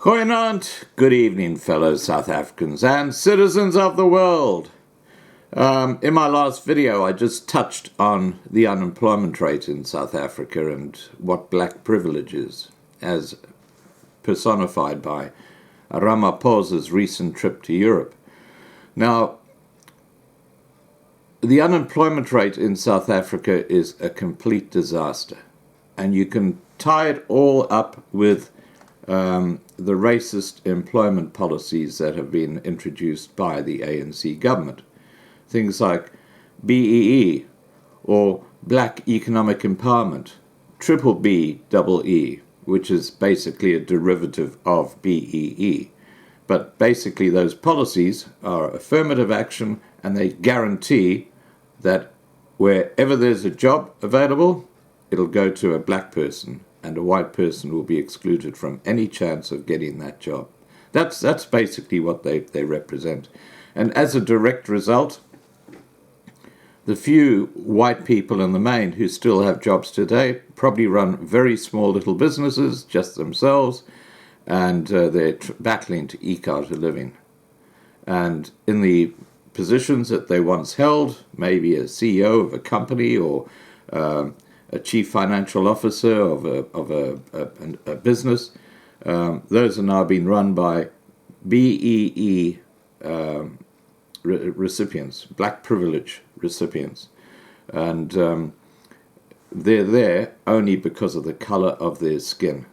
Goeienaand, good evening, fellow South Africans and citizens of the world. In my last video, I just touched on the unemployment rate in South Africa and what black privilege is, as personified by Ramaphosa's recent trip to Europe. Now, the unemployment rate in South Africa is a complete disaster, and you can tie it all up with the racist employment policies that have been introduced by the ANC government. Things like BEE, or Black Economic Empowerment, triple BEE, which is basically a derivative of BEE. But basically those policies are affirmative action, and they guarantee that wherever there's a job available, it'll go to a black person, and a white person will be excluded from any chance of getting that job. That's basically what they represent. And as a direct result, the few white people in the main who still have jobs today probably run very small little businesses, just themselves, and they're battling to eke out a living. And in the positions that they once held, maybe a CEO of a company or a chief financial officer of a business, those are now being run by BEE recipients, black privilege recipients. And they're there only because of the color of their skin.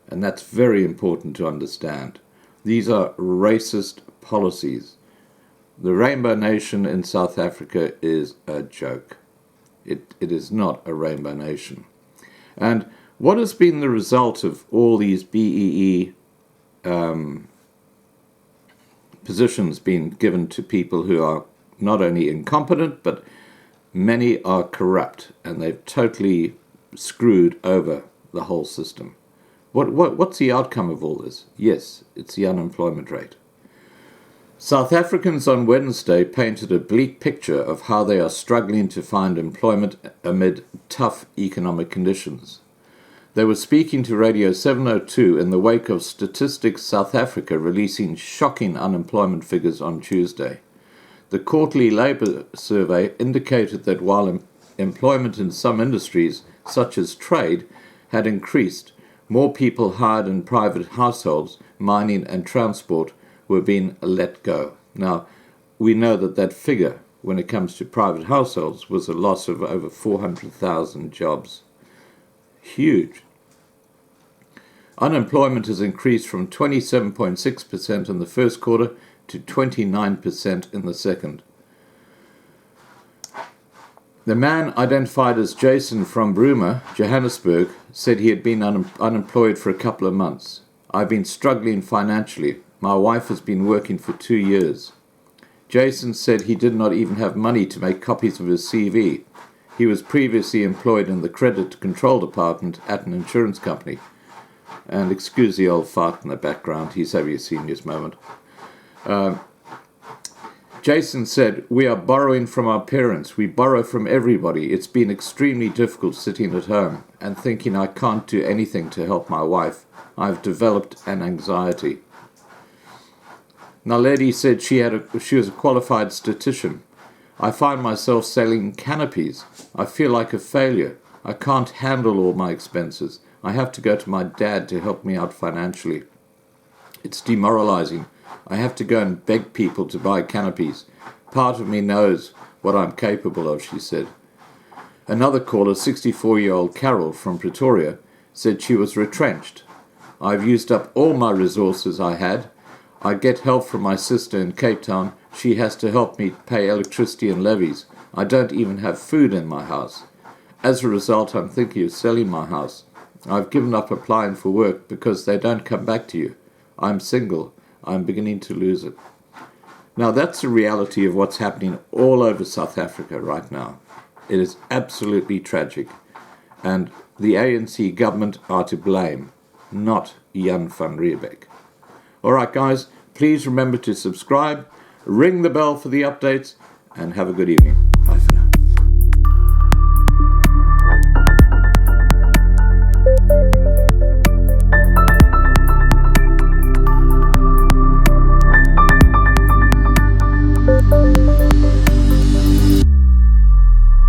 And that's very important to understand. These are racist policies. The Rainbow Nation in South Africa is a joke. It is not a rainbow nation. And what has been the result of all these BEE positions being given to people who are not only incompetent, but many are corrupt, and they've totally screwed over the whole system? What's the outcome of all this? Yes, it's the unemployment rate. South Africans on Wednesday painted a bleak picture of how they are struggling to find employment amid tough economic conditions. They were speaking to Radio 702 in the wake of Statistics South Africa releasing shocking unemployment figures on Tuesday. The quarterly labour survey indicated that while employment in some industries, such as trade, had increased, more people hired in private households, mining and transport were being let go. Now, we know that figure, when it comes to private households, was a loss of over 400,000 jobs. Huge. Unemployment has increased from 27.6% in the first quarter to 29% in the second. The man, identified as Jason from Bruma, Johannesburg, said he had been unemployed for a couple of months. I've been struggling financially. My wife has been working for 2 years. Jason said he did not even have money to make copies of his CV. He was previously employed in the credit control department at an insurance company. And excuse the old fart in the background, he's having a senior's moment. Jason said, "We are borrowing from our parents. We borrow from everybody. It's been extremely difficult sitting at home and thinking I can't do anything to help my wife. I've developed an anxiety." Naledi said she was a qualified statistician. "I find myself selling canopies. I feel like a failure. I can't handle all my expenses. I have to go to my dad to help me out financially. It's demoralizing. I have to go and beg people to buy canopies. Part of me knows what I'm capable of," she said. Another caller, 64-year-old Carol from Pretoria, said she was retrenched. "I've used up all my resources I had. I get help from my sister in Cape Town. She has to help me pay electricity and levies. I don't even have food in my house. As a result, I'm thinking of selling my house. I've given up applying for work because they don't come back to you. I'm single. I'm beginning to lose it." Now, that's the reality of what's happening all over South Africa right now. It is absolutely tragic. And the ANC government are to blame, not Jan van Riebeeck. All right, guys, please remember to subscribe, ring the bell for the updates, and have a good evening. Bye.